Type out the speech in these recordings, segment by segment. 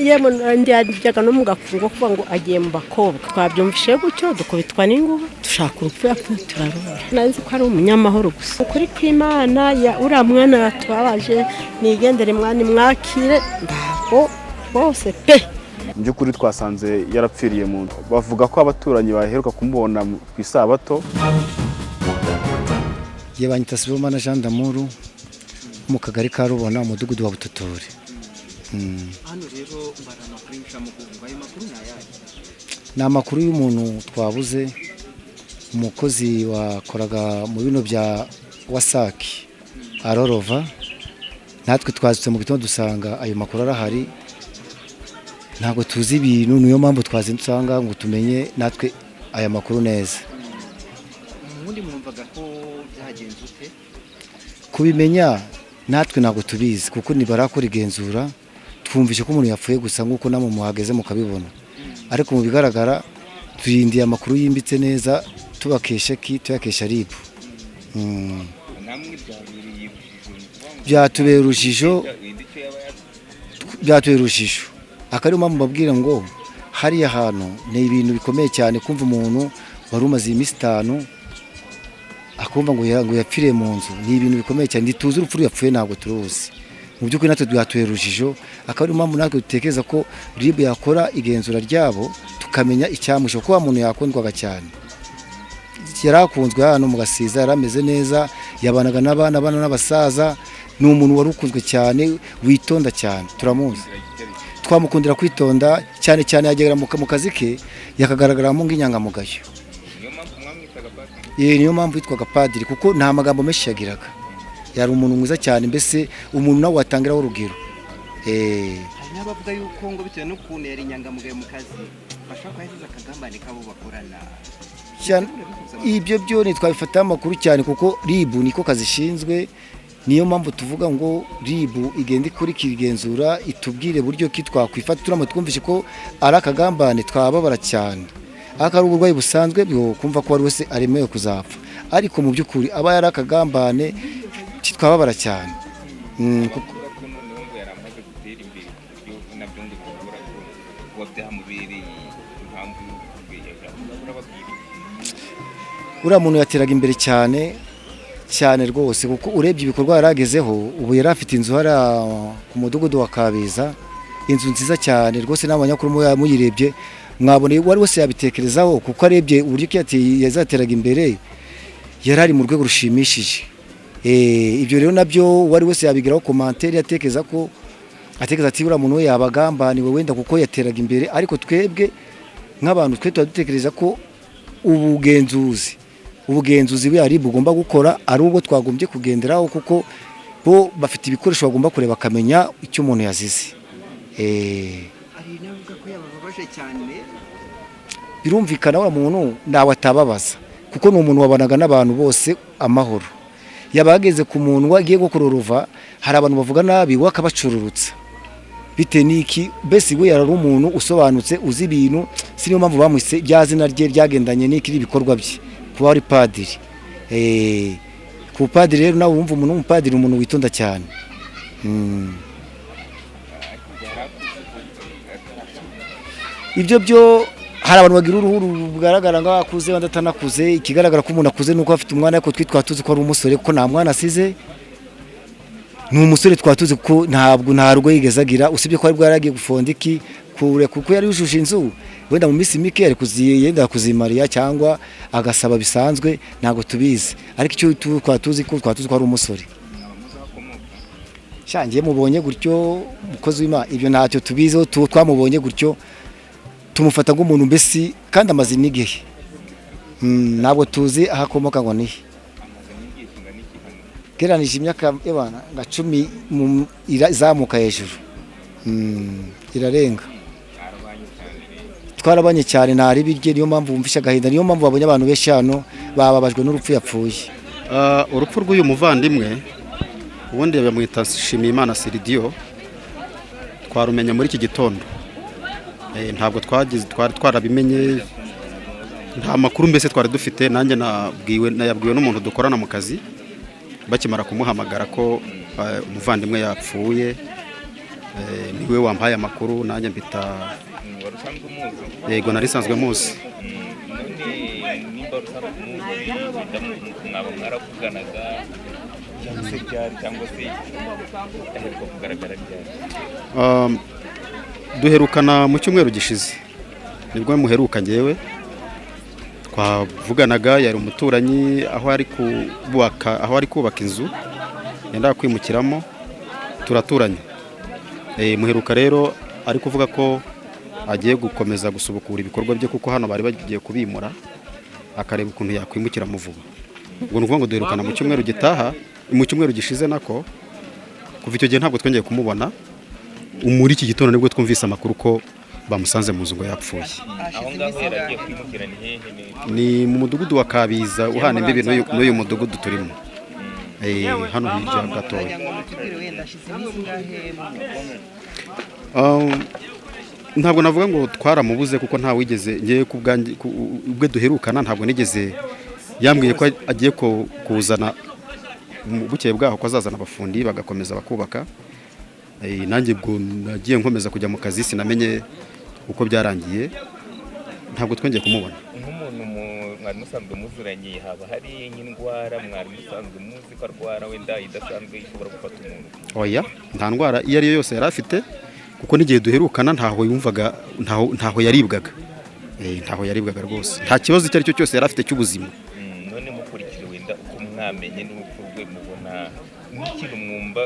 yemwe ndyaga no mugafungo kuva ngo agiye mu bakobwa twabyumvishe gutyo dukubitwa n'inguba dushaka urupfu yapfuye turarura nazi ko ari umunyamahoro gusa kuri kw'Imana ya uriya mwana yatubabaje nigendere mwana mwakire ndaho bose pe by'ukuri twasanze yarapfiriye mu nzu bavuga ko abaturanyi baheruka kumubona ku isabato. Yebanyita Sibomana Jean d'Amour mu kagari ka Rubona umudugudu wa Bututuri. Hano rero barana kurisha mu kuvuga ayo makuru nayaje. Na makuru y'umuntu twabuze umukozi wakoraga mu bino bya Wasaki arorova natwe twazitse mu gitondo dusanga ayo makuru arahari ntabwo tuzi ibintu niyo mpamvu twazindusanga ngo tumenye natwe aya makuru neza. Mundi mwumvaga ko byagenze ute? Kubimenya natwe ntabwo tubizi kuko nibarakora igenzura twumvishe ko umuntu yapfuye gusa nkuko namwe muhageze mukabibona ariko mu bigaragara turindiye amakuru yimbitse neza tubakesha tuyakesha ribu. Byatubera urujijo akari mpamvu mbabwira ngo hariya hantu ni ibintu bikomeye cyane kumva umuntu wari umaze iminsi 5 akumva ngo yapfiriye mu nzu ni ibintu bikomeye cyane ntituzi urupfu yapfuye ntabwo turuzi mu by'ukuri natwe byatubera urujijo akari mpamvu natwe dutekereza ko ribu yakora igenzura ryabo tukamenya icyamusho ko umuntu yakundwaga cyane yarakunzwe hano mu Gasiza yarameze neza yabanaga n'abana n'abasaza ni umuntu wari ukunzwe cyane witonda cyane turamuzi twamukundira kwitonda cyane cyane yagera mu kazi ke yakagaragaramo nk'inyangamugayo. Niyo mpamvu yitwaga padiri kuko nta magambo menshi yagiraga yari umuntu mwiza cyane mbese umuntu nawe watangiraho urugero. Hari n'abavuga yuko ngo bitewe n'ukuntu yari inyangamugayo mu kazi bashaka kwaheza akagambane kabo bakorana. Ibyo byo ntitwabifataho amakuru cyane kuko ribu niko kazishinzwe niyo mpamvu tuvuga ngo ribu igenda ikurikira igenzura itubwire buryo ki twakwifata turamo twumvishe ko ari akagambane twababara cyane akari uburwayi busanzwe bwo kumva ko wari wese aremewe kuzapfa ariko mu by'ukuri aba yari akagambane twababara cyane. Uriya muntu yateraga imbere cyane rwose kuko urebye ibikorwa yaragezeho ubu yari afite inzu hara ku mudugudu wa Kabeza inzu nziza cyane rwose n'abanyamakuru muyirebye mwabone wari wese yabitekerezaho kuko arebye uburyo yazateraga imbere yarari mu rwego rushimishije. Ibyo rero nabyo wari wese yabigiraho commentaire atekeza ati uriya muntu we yabagambaniwe wenda kuko yateraga imbere ariko twebwe nk'abantu twe dutekereza ko ubugenzuzi bwari bugomba gukora ari ubwo twagombye kugenderaho kuko bo bafite ibikoresho bagomba kureba akamenya icyo umuntu yazize. Ari navuga ko yababaje cyane birumvikana wa muntu nawe atababaza kuko ni umuntu wabanaga n'abantu bose amahoro yabageze ku muntu wagiye gukororova hari abantu bavuga nabi wakabacururutsa bite niki bese we yarari umuntu usobanutse uzi ibintu siniyo mpamvu bamwise byazina rye ryagendanye n'iki bikorwa bye kuba ari padiri. Ku padiri rero nawe wumva umuntu w'umupadiri umuntu witonda cyane. Ibyo byo hari abantu bagira uruhu rugaragara ngo akuze bandatanakuze ikigaragara ko umuntu akuze nuko afite umwana ariko twitwa tuzi ko ari umusore kuko nta mwana asize ni umusore twatuzi ko ntabwo nta rugo yigeze agira usibye ko ari bwaragiye gufonda iki kure kuko yari yujuje inzu wenda mu minsi mike yari yenda kuzimariya cyangwa agasaba bisanzwe ntabwo tubizi ariko icyo twatuzi ko ari umusore. Shangiye mubonye gutyo mukozi w'Imana ibyo ntacyo tubizeho twamubonye gutyo tumufata nk'umuntu mbese kandi amaze n'igihe ntabwo tuzi aho akomoka ngo nihe geranije imyaka y'abana nka 10 izamuka hejuru irarenga twarabanye cyane ntari birye niyo mpamvu wumvisha agahinda niyo mpamvu babonye abantu benshi hano bababajwe n'urupfu yapfuye. Urupfu rw'uyu muvandimwe ubundi bamwita Nshimiyimana Siridiyo twarumenya muri iki gitondo ntabwo twarabimenye nta makuru mbese twari dufite nanjye nayabwiwe n'umuntu dukorana mu kazi bakimara kumuhamagara ko umuvandimwe yapfuye niwe wampaye amakuru nanjye mpita wari usanzwe umuzi yego nari sanzwe muzi none nimba wari usanzwe umuzi mwaba mwaravuganaga cyangwa se byari cyangwa se aheruka kugaragara byari duherukana mu cyumweru gishize nibwo muheruka ngewe twavuganaga yari umuturanyi aho ari kubaka inzu yenda kwimukiramo turaturanye muheruka rero ari kuvuga ko agiye gukomeza gusubukura ibikorwa bye kuko hano bari bagiye kubimura akareba ukuntu yakwimukira mu vuba ubwo ni ukuvuga ngo duherukana mu cyumweru gitaha mu cyumweru gishize nako kuva icyo gihe ntabwo twongeye kumubona muri iki gitondo nibwo twumvise amakuru ko bamusanze mu nzu ngo yapfuye aho ngaho yaragiye kwimukira ni hehe ni mu mudugudu wa Kabiza uhana imbibi n'uyu mudugudu turimo hano hirya gatoya ntabwo navuga ngo twaramubuze kuko nta wigeze ngiye ubwe duherukana ntabwo nigeze yambwiye ko agiye kuzana bukeye bwaho ko azazana abafundi bagakomeza bakubaka nanjye ubwo nagiye nkomeza kujya mu kazi sinamenye uko byarangiye ntabwo twongeye kumubona nk'umuntu mwari musanzwe muzuranye haba hari nk'indwara mwari musanzwe muzi ko arwara wenda idasanzwe ishobora gufata umuntu oya nta ndwara iyo ari yo yose yari afite kuko n'igihe duherukana ntaho yumvaga ntaho yaribwaga ntaho yaribwaga rwose nta kibazo icyo ari cyo cyose yari afite cy'ubuzima none mukurikire wenda uko mwamenye n'urupfu rwe mubona nk'ikintu mwumva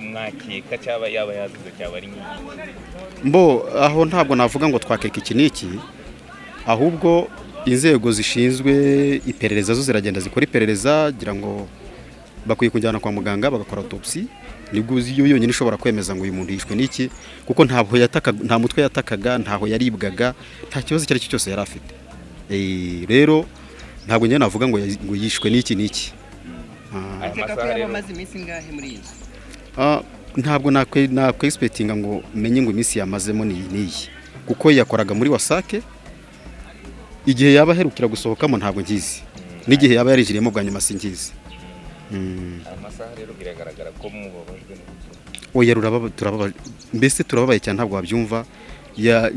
mwakeka cyaba yaba yazize cyaba ari nk'iki aho ntabwo navuga ngo twakeka iki n'iki ahubwo inzego zishinzwe iperereza zo ziragenda zikora iperereza gira ngo bakwiye kujyana kwa muganga bagakora autopsy nibwo iyo yonyine ishobora kwemeza ngo uyu muntu yishwe n'iki kuko nta mutwe yatakaga ntaho yaribwaga nta kibazo icyo ari cyo cyose yari afite rero ntabwo njye navuga ngo yishwe n'iki n'iki ntabwo nakwegispektinga ngo menye ngo iminsi yamazemo n'iyi kuko yakoraga muri wasake igihe yaba aherukira gusohokamo ntabwo ngizi n'igihe yaba yarinjiriyemo bwa nyuma singizi amasaha rero biragaragara ko mubabajwe oya turababaye mbese turababaye cyane ntabwo wabyumva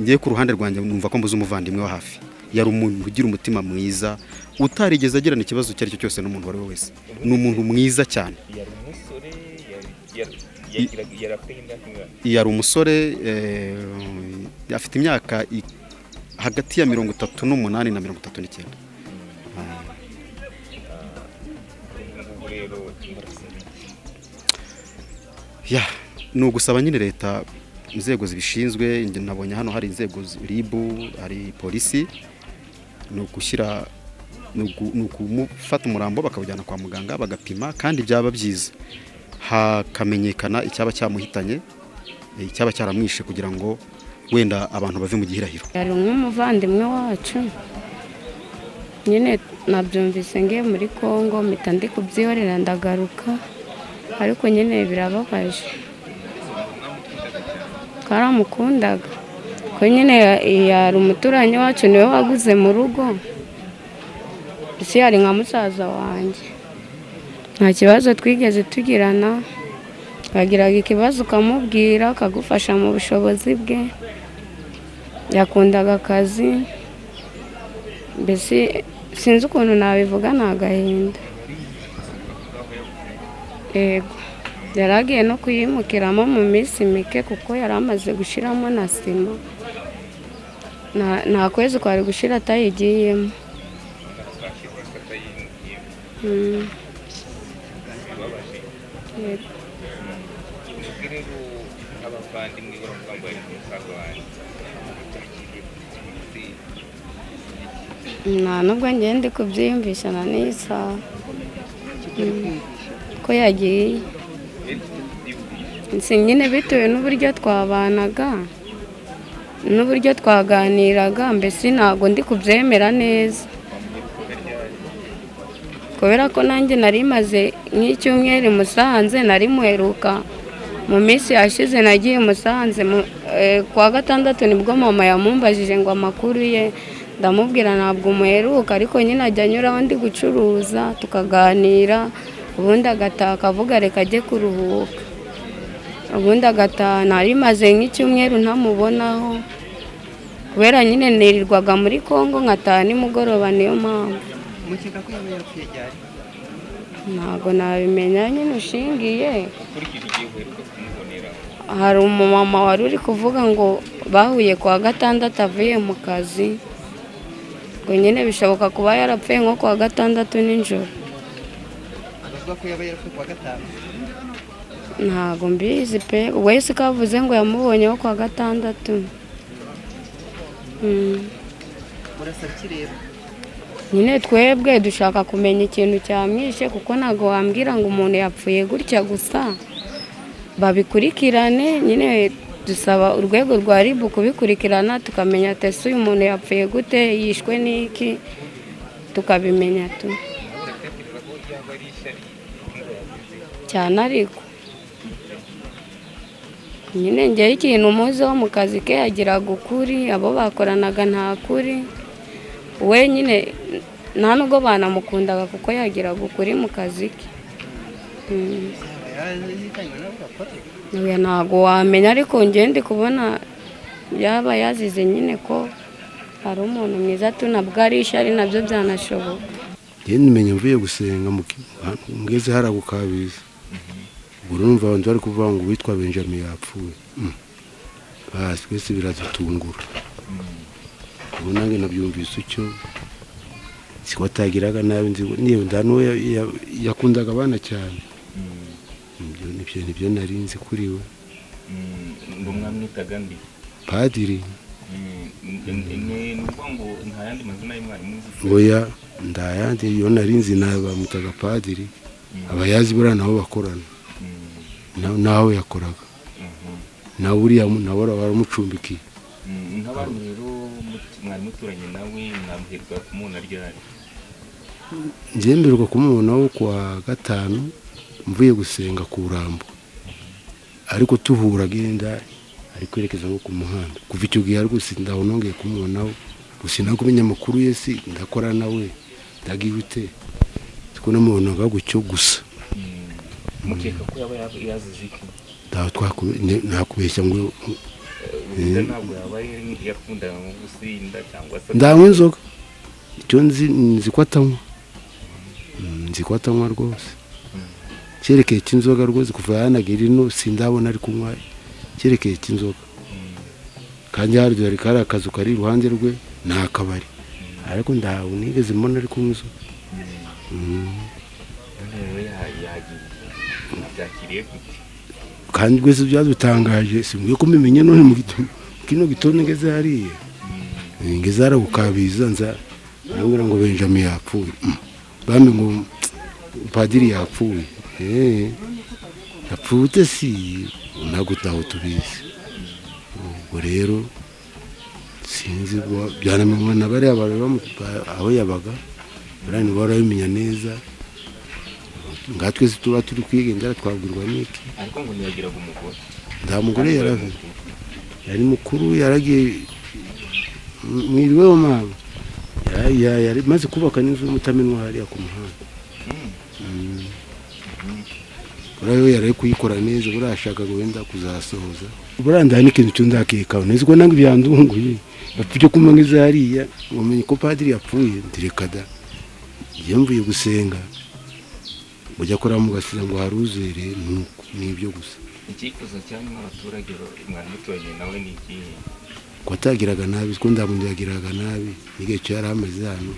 ngiye ku ruhande rwanjye numva ko mbuze umuvandimwe wa hafi yari umuntu ugira umutima mwiza utarigeze agirana ikibazo icyo ari cyo cyose n'umuntu uwo ari we wese ni umuntu mwiza cyane yari umusore afite imyaka hagati ya 38 na 39 ni ugusaba nyine leta inzego zibishinzwe nabonye hano hari inzego RIB hari polisi ni ukumufata umurambo bakawujyana kwa muganga bagapima kandi byaba byiza hakamenyekana icyaba cyamuhitanye icyaba cyaramwishe kugira ngo wenda abantu bave mu gihirahiro. Yari umuvandimwe wacu nyine nabyumvise ngiye muri Kongo mpita ndi kubyihorera ndagaruka ariko nyine birababaje twaramukundaga ko nyine yari umuturanyi wacu niwe waguze mu rugo isi yari nka musaza wanjye nta kibazo twigeze tugirana bagiraga ikibazo ukamubwira akagufasha mu bushobozi bwe yakundaga akazi mbese sinzi ukuntu nabivuga ni agahinda yego yari agiye no kuyimukiramo mu minsi mike kuko yari amaze gushyiramo na sima nta kwezi kwari gushyira atayigiyemo nta nubwo ngende kubyiyumvisha na n'isaha ko yagiye nyine bitewe n'uburyo twabanaga n'uburyo twaganiraga mbese ntabwo ndi kubyemera neza kubera ko nanjye nari maze nk'icyumweru i Musanze nari muheruka mu minsi yashize nagiye i Musanze kuwa gatandatu nibwo mama yamumbajije ngo amakuru ye ndamubwira ntabwo muheruka ariko nyine ajya anyuraho ndi gucuruza tukaganira ubundi agataha akavuga reka ajye kuruhuka ubundi agataha nari maze nk'icyumweru ntamubonaho kubera nyine nirirwaga muri Kongo nkataha nimugoroba, niyo mpamvu. mukeka ko yaba yapfuye ryari? Ntabwo nabimenya nyine ushingiye. ukurikije igihe uheruka kumubonera Hari umumama wari uri kuvuga ngo bahuye kuwa gatandatu avuye mu kazi, ngo nyine bishoboka kuba yarapfuye nko kuwa gatandatu nijoro. Bavuga ko yaba yarapfuye kuwa gatanu. Ntabwo mbizi pe, wese kavuze ngo yamubonyeho kuwa gatandatu. Murasaba iki rero? Nyine twebwe dushaka kumenya ikintu cyamwishe, kuko ntabwo wambwira ngo umuntu yapfuye gutya gusa. Babikurikirane, nyine dusaba urwego rwa RIB kubikurikirana tukamenya ati ese uyu muntu yapfuye gute, yishwe n'iki, tukabimenya tu. Cyane ariko nyine njyewe ikintu umuzi wo mu kazi ke yagiraga ukuri, abo bakoranaga nta kuri. We nyine nta nubwo banamukundaga kuko yagiraga ukuri mu kazi ke. Oya, ntabwo wamenya, ariko njye ndi kubona yaba yazize nyine ko ari umuntu mwiza tu, nabwo ari ishyari nabyo byanashoboka. Njye nimenye mvuye gusenga ngeze hara gukabiza. Ubwo numva abantu bari kuvuga ngo witwa Benjamin yapfuye. Basi twese biradutungura. Ubu nange nabyumvise icyo siko atagiraga nabi, niyo ndano yakundaga abana cyane. Nibyo nari nzi kuri we. ngo mwamwitaga ndi Padiri. ni ukuvuga ngo nta yandi mazina y'umwarimu muzi? Oya, ndayandi iyo nari nzi bamutaga Padiri. Abayazi buriya nabo bakorana. Nawe yakoraga. Nawe uriya nawe waramucumbikiye. nk'abantu rero mwari muturanye nawe mwamherwa kumubona ryari? Njye mberwa kumubonaho kuwa gatanu mvuye gusenga ku Rurambo, ariko tuhura agenda ari kwerekeza nko ku muhanda. Kuva icyo gihe ariko sindaho nongeye kumubonaho, gusa nako kumenya amakuru ye si ndakora nawe ndagihute tuko namubonaga gucyo gusa. mukeka ko yaba yazize iki? Nakubeshya ngo ntabwo yaba yakundaga nko gusinda cyangwa se ndanywa inzoga. Icyo nzi ko atanywa, nzi ko atanywa rwose. Cyerekeye cy'inzoga rwose kuva yanagira ino sindabona ari kunywa cyerekeye cy'inzoga. Kandi hari kari akazu kari iruhande rwe nta kabari, ariko ndahawe nigeze mbona ari kunywa inzoga. byakiriye gute? Kandi rwese byadutangaje, simbuye ko mbimenye none mu gitondo ngeze hariya. Ngeze hara gukabiza nza arambwira ngo Benjamin yapfuye. Bamwe ngo Padiri yapfuye. Yapfuye si nagutaho tubizi. Ubwo rero sinzi byanamenywa na bari aho yabaga, barani barabimenya neza. Ngatwe tuba turi kwigendera twabwirwa n'iki. ariko ngo ntiyagiraga umugore? Nta mugore yari mukuru, yaragiye mwiriweho mama. Yari maze kubaka n'inzu y'umutamenwa hariya ku muhanda. Buriya yari kuyikora neza, buriya ashakaga wenda kuzasohoza. Buriya ndahari n'ikintu cyo ndakekaho, nzi ko nange byandunguye bapfuje kumanyiriza hariya ngo menye ko Padiri yapfuye. Ndireka da iyo mvuye gusenga mujya kora mugasiza ngo haruzere n'ibyo gusa. icyifuzo cyane n'abaturage mwari muturanye nawe ni ikihe? Ko atagiraga nabi, ko ndamundi yagiraga nabi, nige cyo yari amaze hano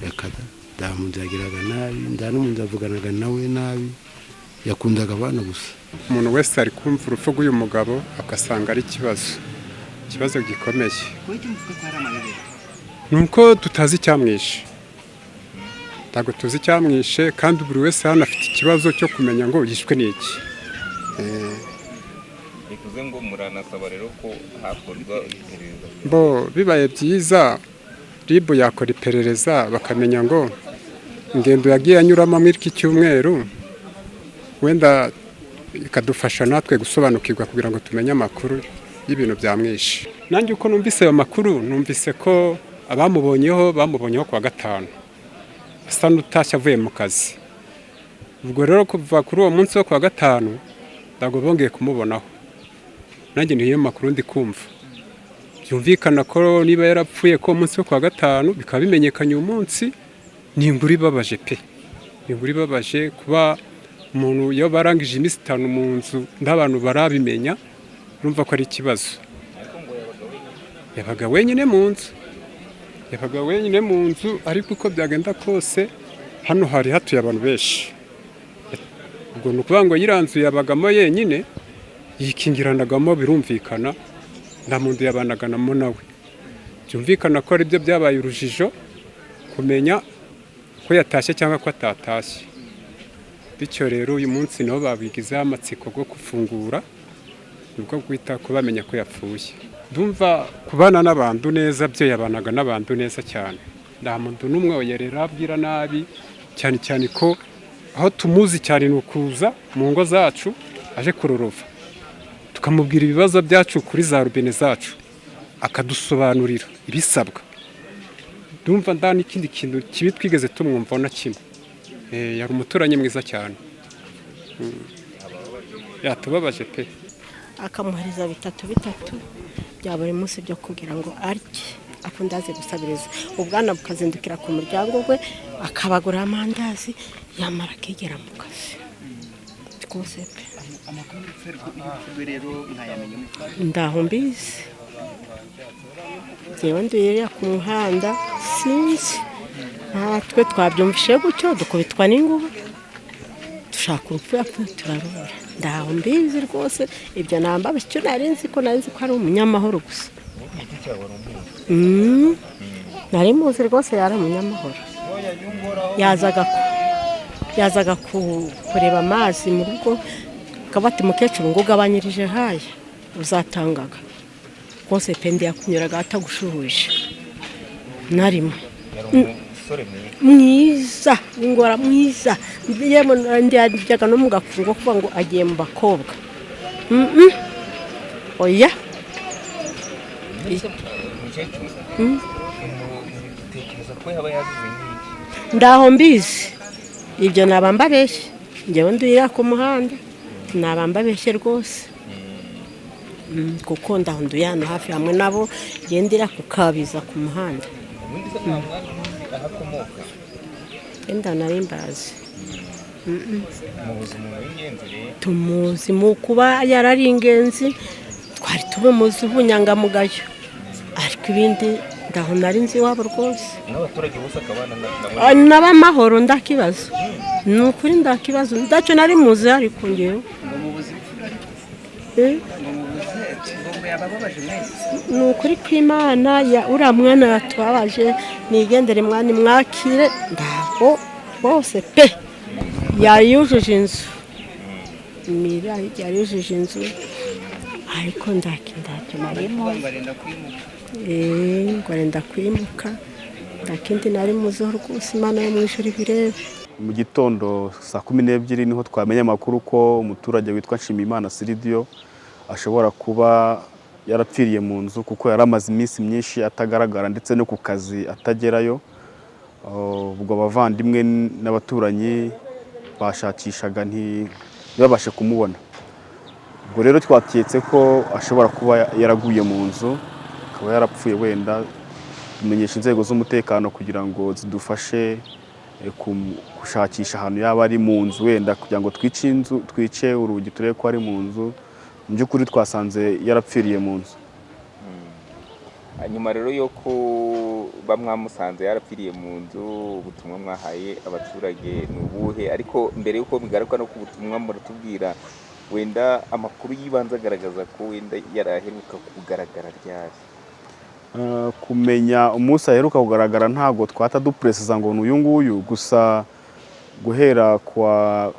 yakada ndamundi yagiraga nabi, ndanumuntu avuganaga nawe nabi, yakundaga abana gusa. Umuntu wese ari kumva urupfu rw'uyu mugabo agasanga ari ikibazo gikomeye. Ko icyo mvuga ko ari amayobera. Nuko tutazi icyamwishe. Ntabwo tuzi icyamwishe, kandi buri wese hano afite ikibazo cyo kumenya ngo yishwe n'iki. bivuze ngo muranasaba rero ko hakorwa iperereza? Bibaye byiza RIB yakora iperereza bakamenya ngo ingendo yagiye anyuramo muri iki cyumweru, wenda ikadufasha natwe gusobanukirwa kugira ngo tumenye amakuru y'ibintu byamwishe. Nanjye uko numvise ayo makuru, numvise ko bamubonyeho kuwa gatanu asa n'utashye avuye mu kazi. Ubwo rero kuva kuri uwo munsi wo kuwa gatanu ntabwo bongeye kumubonaho nanjye niyo makuru ndi kumva byumvikana ko niba yarapfuye ko umunsi wo kwa gatanu bikaba bimenyekanye uyu munsi ni inkuru ibabaje pe ni inkuru ibabaje kuba umuntu iyo barangije iminsi 5 mu nzu n'abantu barabimenya urumva ko ari ikibazo yabaga wenyine mu nzu ariko uko byagenda kose hano hari hatuye abantu benshi ubwo ni ukuvuga ngo yiranzuye yabagamo yenyine yikingiranagamo birumvikana nta muntu yabanaganamo nawe byumvikana ko ari byo byabaye urujijo kumenya ko yatashye cyangwa ko atatashye bityo rero uyu munsi niho babigizeho amatsiko yo gufungura nibwo guhita kubamenya ko yapfuye ndumva kubana n'abantu neza byo yabanaga n'abantu neza cyane nta muntu n'umwe yerera abwira nabi cyane cyane ko aho tumuzi cyane ni ukuza mu ngo zacu aje kurorova tukamubwira ibibazo byacu kuri za rubine zacu akadusobanurira ibisabwa ndumva nda n'ikindi kintu kibi twigeze tumwumva na kimwe yari umuturanyi mwiza cyane yatubabaje pe akamuhariza bitatu bya buri munsi byo kugira ngo arye akundaze gusabiriza ubwana bukazindukira ku muryango we akabagura amandazi yamara akegera mu kazi twose pe amakuru rero mwayamenye ndaho mbizi jewe ndiriya ku muhanda sinzi natwe twabyumvishe gutyo dukubitwa n'inguba dushaka urupfu yapfuye turarubura ndaho mbizi rwose ibyo namba bityo narinzi ko ari umunyamahoro gusa nari muzi rwose yari umunyamahoro yazaga kureba amazi mu rugo akabati mukecuru ngo ugabanyirije haya uzatangaga rwose pendi yakunyuraga atagushuhuje narimo mwiza ingora mwiza yemo ndyaga no mugafungo kuva ngo agiye mu bakobwa oya ndaho mbizi ibyo nabamba beshye njyewe ndurira ku muhanda nabamba beshye rwose kuko ndaho nduye hano hafi hamwe nabo gendera kukabiza ku muhanda enda nari mbazi tumuzi mu kuba yarari ingenzi twari tumuzi ubunyangamugayo ariko ibindi ndaho nari nzi wabo rwose n'abaturage bose akabana n'abamahoro ndakibazo ni ukuri ndakibazo ndaco nari muzi ariko ngewe ni ukuri kw'Imana ya uriya mwana yatubabaje nigendere mwana mwakire ndaho bose pe yayujuje inzu yayujuje inzu ariko ndakindake narimo ngo arenda kwimuka ndakindi nari muzo rwose Imana yo mwishuri birebe mu gitondo saa 12 niho twamenye amakuru ko umuturage witwa Nshimiyimana Siridio ashobora kuba yarapfiriye mu nzu kuko yaramaze iminsi myinshi atagaragara ndetse no ku kazi atagerayo ubwo abavandimwe n'abaturanyi bashakishaga ntibabashe kumubona ubwo rero twaketse ko ashobora kuba yaraguye mu nzu akaba yarapfuye wenda kumenyesha inzego z'umutekano kugira ngo zidufashe gushakisha ahantu yaba ari mu nzu wenda kugira ngo twice urugi turebe ko ari mu nzu mu by'ukuri twasanze yarapfiriye mu nzu hanyuma rero yo kuba mwamusanze yarapfiriye mu nzu ubutumwa mwahaye abaturage ni ubuhe ariko mbere y'uko bigaruka no ku butumwa muratubwira wenda amakuru y'ibanze agaragaza ko wenda yaraheruka kugaragara ryari kumenya umunsi aheruka kugaragara ntabwo twata dupresiza ngo n'uyu nguyu gusa guhera kwa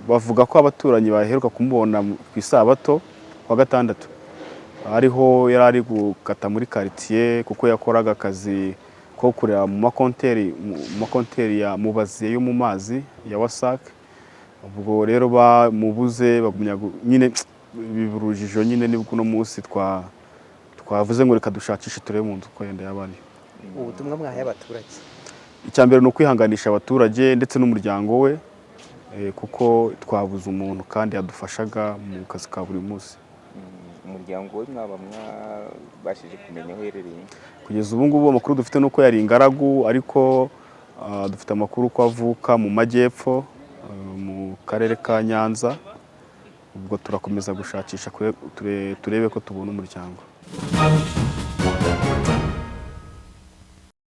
bavuga ko abaturanyi baheruka kumubona ku isabato kwa gatandatu ariho yari ari gukata muri quartier kuko yakoraga akazi ko kureba mu makonteri ya mubazi yo mu mazi ya Wasac ubwo rero bamubuze bagumya nyine biburujijo nyine nibwo no munsi twavuze ngo reka dushakishe turebe mu nzu ko yenda yabari ubutumwa mwahaye abaturage icyambere no kwihanganisha abaturage ndetse n'umuryango we kuko twabuze umuntu kandi yadufashaga mu kazi ka buri munsi. Umuryango we mwaba mwabashije kumenya aho uherereye? Kugeza ubu ngubu amakuru dufite nuko yari ingaragu, ariko dufite amakuru ko avuka mu majyepfo mu karere ka Nyanza. Ubwo turakomeza gushakisha turebe ko tubona umuryango.